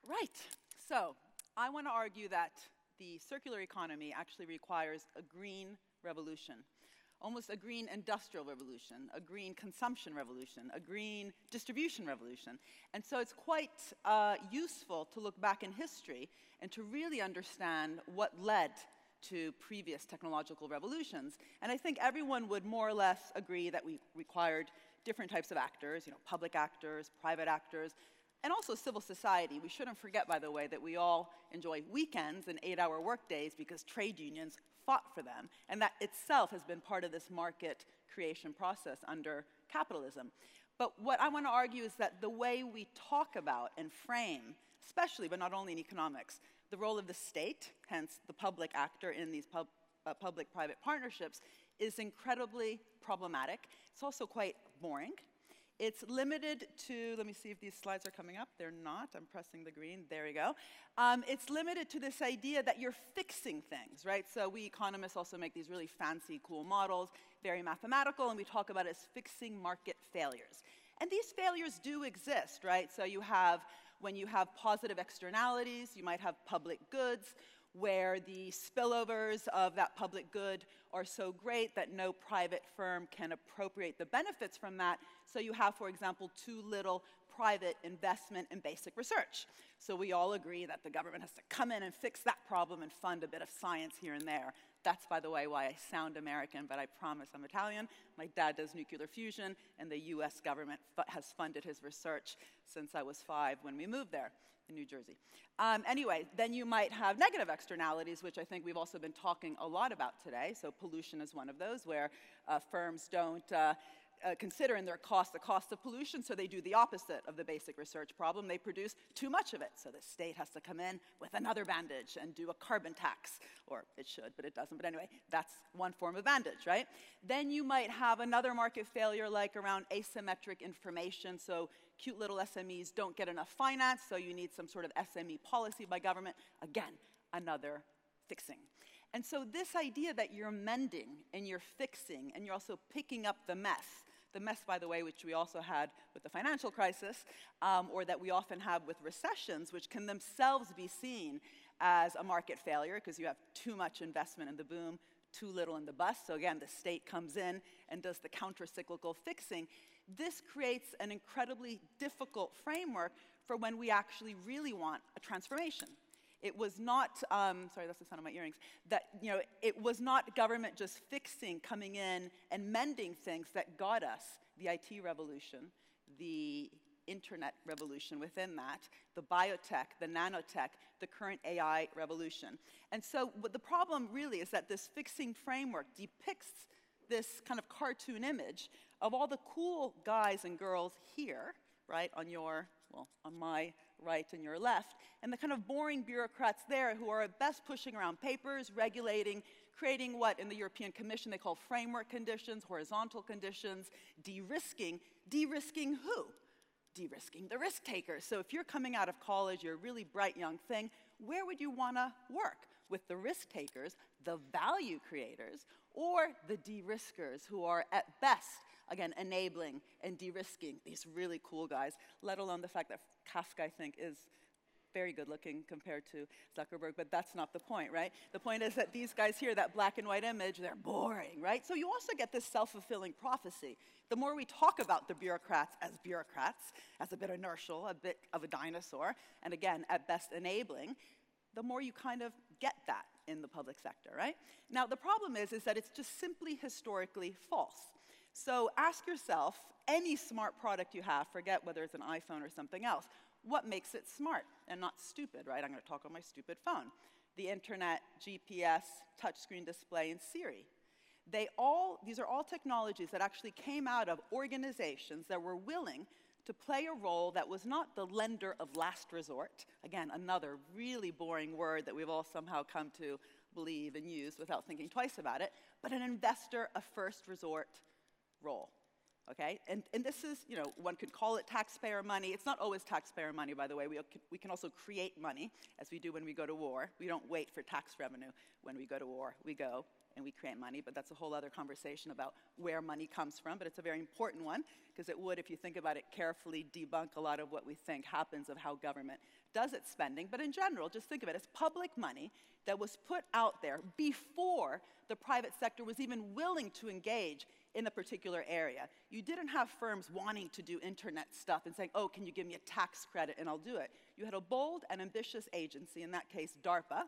Right. So I want to argue that the circular economy actually requires a green revolution, almost a green industrial revolution, a green consumption revolution, a green distribution revolution. And so it's quite useful to look back in history and to really understand what led to previous technological revolutions. And I think everyone would more or less agree that we required different types of actors, public actors, private actors, and also civil society. We shouldn't forget, by the way, that we all enjoy weekends and 8-hour workdays because trade unions fought for them. And that itself has been part of this market creation process under capitalism. But what I want to argue is that the way we talk about and frame, especially, but not only in economics, the role of the state, hence the public actor in these public-private partnerships, is incredibly problematic. It's also quite boring. It's limited to, let me see if these slides are coming up. They're not. I'm pressing the green. There we go. It's limited to this idea that you're fixing things, right? So we economists also make these really fancy, cool models, very mathematical, and we talk about it as fixing market failures. And these failures do exist, right? So when you have positive externalities, you might have public goods, where the spillovers of that public good are so great that no private firm can appropriate the benefits from that. So you have, for example, too little private investment in basic research. So we all agree that the government has to come in and fix that problem and fund a bit of science here and there. That's, by the way, why I sound American, but I promise I'm Italian. My dad does nuclear fusion, and the US government has funded his research since I was 5 when we moved there in New Jersey. Anyway, then you might have negative externalities, which I think we've also been talking a lot about today. So pollution is one of those, where firms don't consider in their cost the cost of pollution, so they do the opposite of the basic research problem. They produce too much of it, so the state has to come in with another bandage and do a carbon tax, or it should, but it doesn't. But anyway, that's one form of bandage, right? Then you might have another market failure like around asymmetric information, so cute little SMEs don't get enough finance, so you need some sort of SME policy by government. Again, another fixing. And so this idea that you're mending and you're fixing and you're also picking up the mess, by the way, which we also had with the financial crisis, or that we often have with recessions, which can themselves be seen as a market failure because you have too much investment in the boom, too little in the bust. So again, the state comes in and does the counter-cyclical fixing. This creates an incredibly difficult framework for when we actually really want a transformation. It was not, sorry, that's the sound of my earrings, that, it was not government just fixing, coming in and mending things that got us the IT revolution, the internet revolution within that, the biotech, the nanotech, the current AI revolution. And so what the problem really is that this fixing framework depicts this kind of cartoon image of all the cool guys and girls here, right, on my right and your left, and the kind of boring bureaucrats there who are at best pushing around papers, regulating, creating what in the European Commission they call framework conditions, horizontal conditions, de-risking. De-risking who? De-risking the risk takers. So if you're coming out of college, you're a really bright young thing, where would you want to work? With the risk takers, the value creators, or the de-riskers who are at best, again, enabling and de-risking these really cool guys, let alone the fact that Kafka, I think, is very good looking compared to Zuckerberg, but that's not the point, right? The point is that these guys here, that black and white image, they're boring, right? So you also get this self-fulfilling prophecy. The more we talk about the bureaucrats, as a bit inertial, a bit of a dinosaur, and again, at best enabling, the more you kind of get that in the public sector, right? Now, the problem is that it's just simply historically false. So ask yourself, any smart product you have, forget whether it's an iPhone or something else, what makes it smart and not stupid, right? I'm going to talk on my stupid phone. The internet, GPS, touchscreen display, and Siri. These are all technologies that actually came out of organizations that were willing to play a role that was not the lender of last resort. Again, another really boring word that we've all somehow come to believe and use without thinking twice about it, but an investor of first resort role. Okay, and this is, one could call it taxpayer money. It's not always taxpayer money, by the way. We can also create money, as we do when we go to war. We don't wait for tax revenue when we go to war. We go and we create money, but that's a whole other conversation about where money comes from. But it's a very important one, because it would, if you think about it carefully, debunk a lot of what we think happens of how government does its spending. But in general, just think of it as public money that was put out there before the private sector was even willing to engage in a particular area. You didn't have firms wanting to do internet stuff and saying, oh, can you give me a tax credit and I'll do it. You had a bold and ambitious agency, in that case DARPA,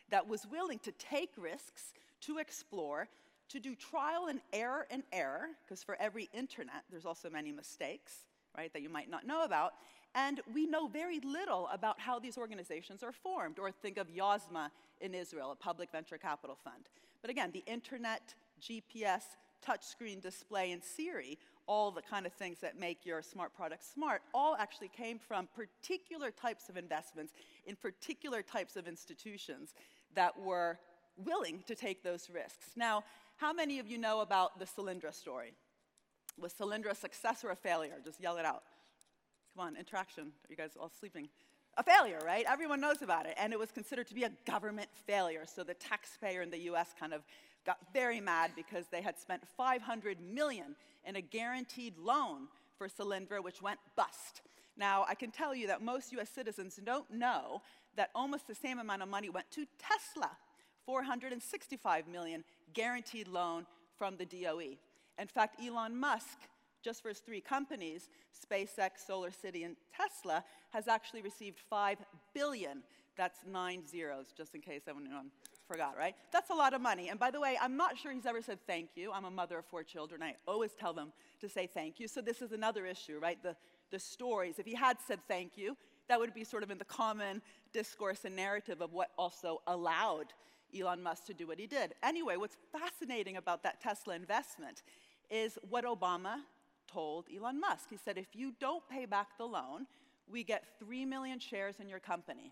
that was willing to take risks, to explore, to do trial and error, because for every internet, there's also many mistakes, right, that you might not know about. And we know very little about how these organizations are formed. Or think of Yozma in Israel, a public venture capital fund. But again, the internet, GPS, touchscreen display, and Siri, all the kind of things that make your smart products smart, all actually came from particular types of investments in particular types of institutions that were willing to take those risks. Now, how many of you know about the Solyndra story? Was Solyndra a success or a failure? Just yell it out. Come on, interaction. Are you guys all sleeping? A failure, right? Everyone knows about it. And it was considered to be a government failure. So the taxpayer in the US kind of got very mad because they had spent $500 million in a guaranteed loan for Solyndra, which went bust. Now, I can tell you that most US citizens don't know that almost the same amount of money went to Tesla, $465 million guaranteed loan from the DOE. In fact, Elon Musk, just for his 3 companies, SpaceX, SolarCity, and Tesla, has actually received $5 billion. That's 9 zeros, just in case anyone forgot, right? That's a lot of money. And by the way, I'm not sure he's ever said thank you. I'm a mother of 4 children. I always tell them to say thank you. So this is another issue, right? The stories. If he had said thank you, that would be sort of in the common discourse and narrative of what also allowed Elon Musk to do what he did. Anyway, what's fascinating about that Tesla investment is what Obama told Elon Musk. He said, if you don't pay back the loan, we get 3 million shares in your company.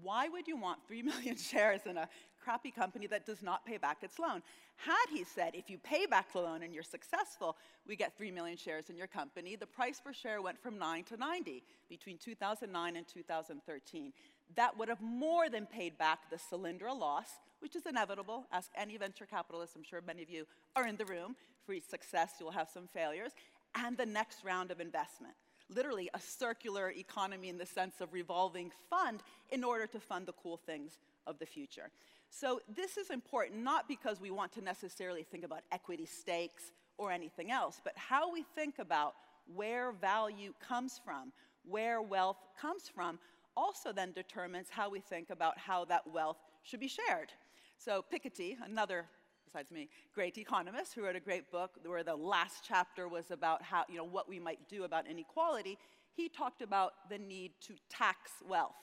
Why would you want 3 million shares in a crappy company that does not pay back its loan? Had he said, if you pay back the loan and you're successful, we get 3 million shares in your company, the price per share went from 9 to 90 between 2009 and 2013. That would have more than paid back the Solyndra loss, which is inevitable. Ask any venture capitalist. I'm sure many of you are in the room. For each success, you'll have some failures. And the next round of investment. Literally a circular economy in the sense of revolving fund in order to fund the cool things of the future. So this is important, not because we want to necessarily think about equity stakes or anything else, but how we think about where value comes from, where wealth comes from, also then determines how we think about how that wealth should be shared. So Piketty, another, besides me, great economist who wrote a great book where the last chapter was about how, what we might do about inequality, he talked about the need to tax wealth.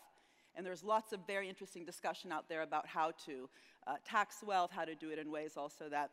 And there's lots of very interesting discussion out there about how to tax wealth, how to do it in ways also that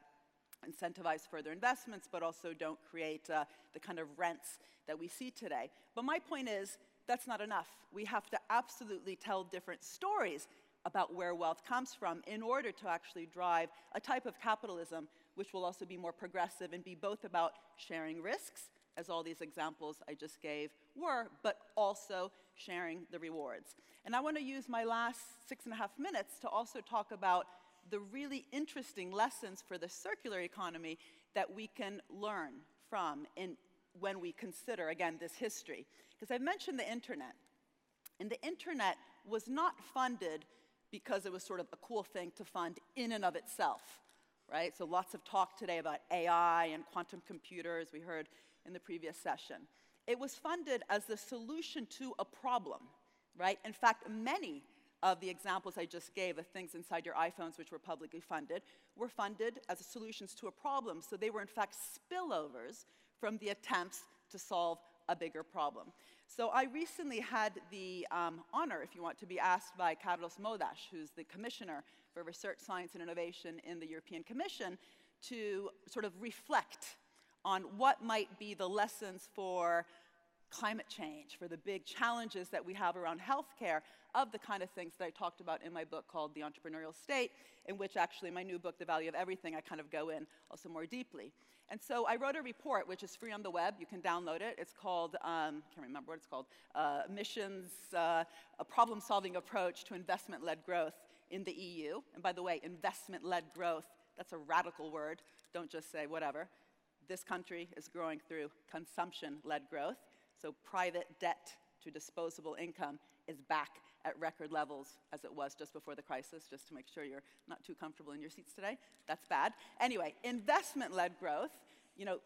incentivize further investments, but also don't create the kind of rents that we see today. But my point is, that's not enough. We have to absolutely tell different stories about where wealth comes from in order to actually drive a type of capitalism which will also be more progressive and be both about sharing risks, as all these examples I just gave were, but also sharing the rewards. And I want to use my last 6.5 minutes to also talk about the really interesting lessons for the circular economy that we can learn from when we consider, again, this history. Because I've mentioned the internet. And the internet was not funded because it was sort of a cool thing to fund in and of itself, right? So lots of talk today about AI and quantum computers, we heard in the previous session. It was funded as the solution to a problem, right? In fact, many of the examples I just gave of things inside your iPhones which were publicly funded were funded as solutions to a problem. So they were in fact spillovers from the attempts to solve a bigger problem. So I recently had the honor, if you want, to be asked by Carlos Modas, who's the Commissioner for Research, Science, and Innovation in the European Commission, to sort of reflect on what might be the lessons for climate change, for the big challenges that we have around healthcare, of the kind of things that I talked about in my book called The Entrepreneurial State, in which actually my new book, The Value of Everything, I kind of go in also more deeply. And so I wrote a report, which is free on the web. You can download it. It's called, I can't remember what it's called, Missions, a Problem-Solving Approach to Investment-Led Growth in the EU. And by the way, investment-led growth, that's a radical word. Don't just say whatever. This country is growing through consumption-led growth. So private debt to disposable income is back at record levels as it was just before the crisis, just to make sure you're not too comfortable in your seats today. That's bad. Anyway, investment-led growth,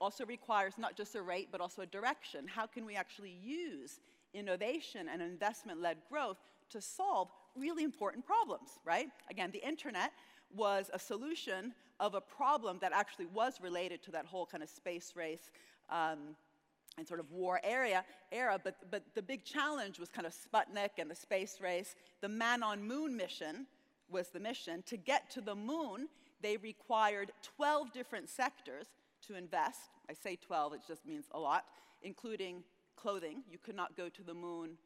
also requires not just a rate, but also a direction. How can we actually use innovation and investment-led growth to solve really important problems, right? Again, the internet was a solution of a problem that actually was related to that whole kind of space race and sort of war era, but the big challenge was kind of Sputnik and the space race. The man-on-moon mission was the mission. To get to the moon, they required 12 different sectors to invest. I say 12, it just means a lot, including clothing. You could not go to the moon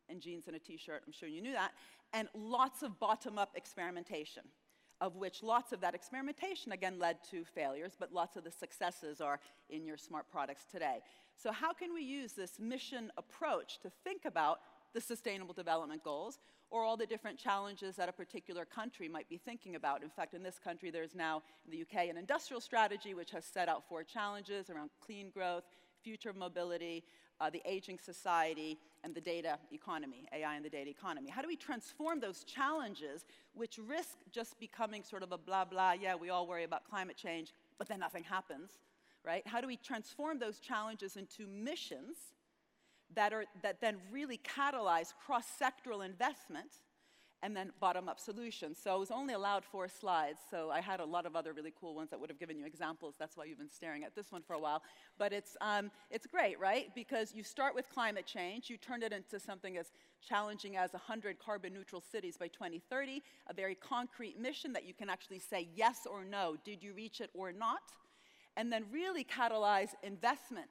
in jeans and a t-shirt, I'm sure you knew that, and lots of bottom-up experimentation, of which lots of that experimentation, again, led to failures, but lots of the successes are in your smart products today. So how can we use this mission approach to think about the Sustainable Development Goals, or all the different challenges that a particular country might be thinking about? In fact, in this country, there's now, in the UK, an industrial strategy which has set out 4 challenges around clean growth, future of mobility, the aging society, and the data economy, AI and the data economy. How do we transform those challenges, which risk just becoming sort of a blah, blah, yeah, we all worry about climate change, but then nothing happens, right? How do we transform those challenges into missions that then really catalyze cross-sectoral investment and then bottom-up solutions? So I was only allowed 4 slides, so I had a lot of other really cool ones that would have given you examples. That's why you've been staring at this one for a while. But it's great, right? Because you start with climate change, you turn it into something as challenging as 100 carbon-neutral cities by 2030, a very concrete mission that you can actually say yes or no, did you reach it or not? And then really catalyze investment.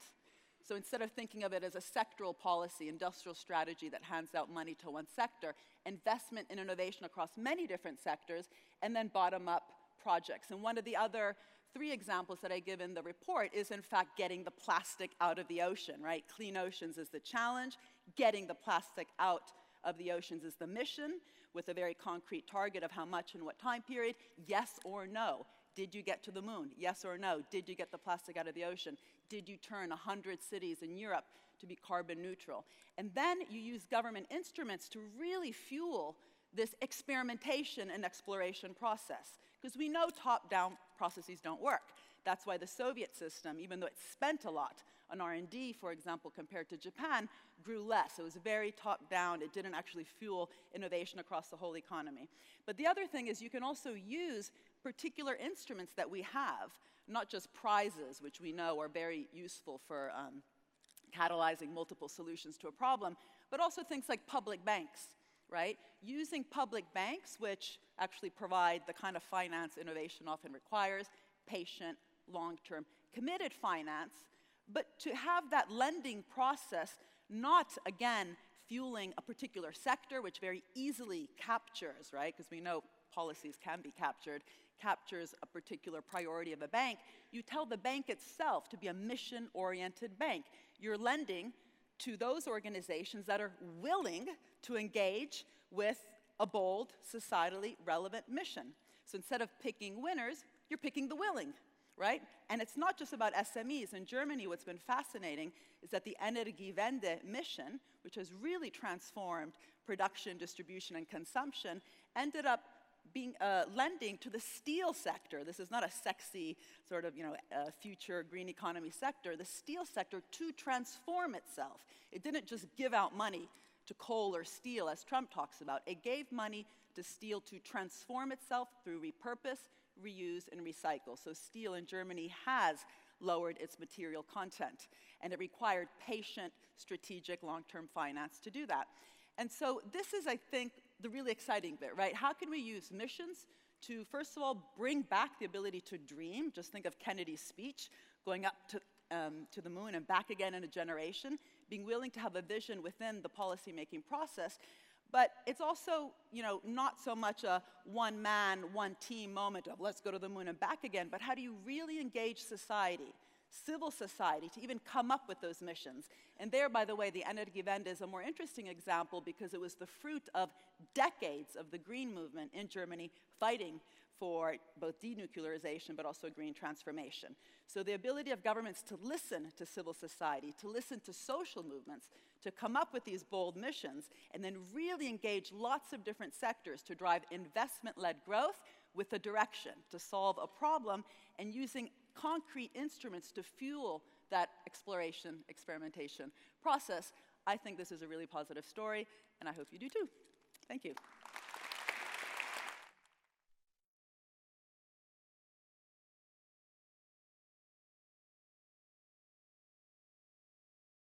So instead of thinking of it as a sectoral policy, industrial strategy that hands out money to one sector, investment in innovation across many different sectors, and then bottom-up projects. And one of the other 3 examples that I give in the report is, in fact, getting the plastic out of the ocean, right? Clean oceans is the challenge. Getting the plastic out of the oceans is the mission, with a very concrete target of how much and what time period. Yes or no. Did you get to the moon? Yes or no? Did you get the plastic out of the ocean? Did you turn 100 cities in Europe to be carbon neutral? And then you use government instruments to really fuel this experimentation and exploration process. Because we know top-down processes don't work. That's why the Soviet system, even though it spent a lot on R&D, for example, compared to Japan, grew less. It was very top-down. It didn't actually fuel innovation across the whole economy. But the other thing is you can also use particular instruments that we have, not just prizes, which we know are very useful for catalyzing multiple solutions to a problem, but also things like public banks, right? Using public banks, which actually provide the kind of finance innovation often requires, patient, long-term, committed finance, but to have that lending process not, again, fueling a particular sector, which very easily captures, right? Because we know policies can be captured, captures a particular priority of a bank. You tell the bank itself to be a mission-oriented bank. You're lending to those organizations that are willing to engage with a bold, societally relevant mission. So instead of picking winners, you're picking the willing, right? And it's not just about SMEs. In Germany, what's been fascinating is that the Energiewende mission, which has really transformed production, distribution, and consumption, ended up being lending to the steel sector. This is not a sexy sort of, future green economy sector. The steel sector to transform itself. It didn't just give out money to coal or steel, as Trump talks about. It gave money to steel to transform itself through repurpose, reuse, and recycle. So steel in Germany has lowered its material content, and it required patient, strategic, long-term finance to do that. And so this is, I think, the really exciting bit, right? How can we use missions to, first of all, bring back the ability to dream? Just think of Kennedy's speech, going up to the moon and back again in a generation, being willing to have a vision within the policymaking process. But it's also, not so much a one-man, one-team moment of let's go to the moon and back again, but how do you really engage society, civil society, to even come up with those missions? And there, by the way, the Energiewende is a more interesting example because it was the fruit of decades of the green movement in Germany fighting for both denuclearization but also green transformation. So the ability of governments to listen to civil society, to listen to social movements, to come up with these bold missions, and then really engage lots of different sectors to drive investment-led growth with a direction to solve a problem and using concrete instruments to fuel that exploration, experimentation process. I think this is a really positive story, and I hope you do too. Thank you.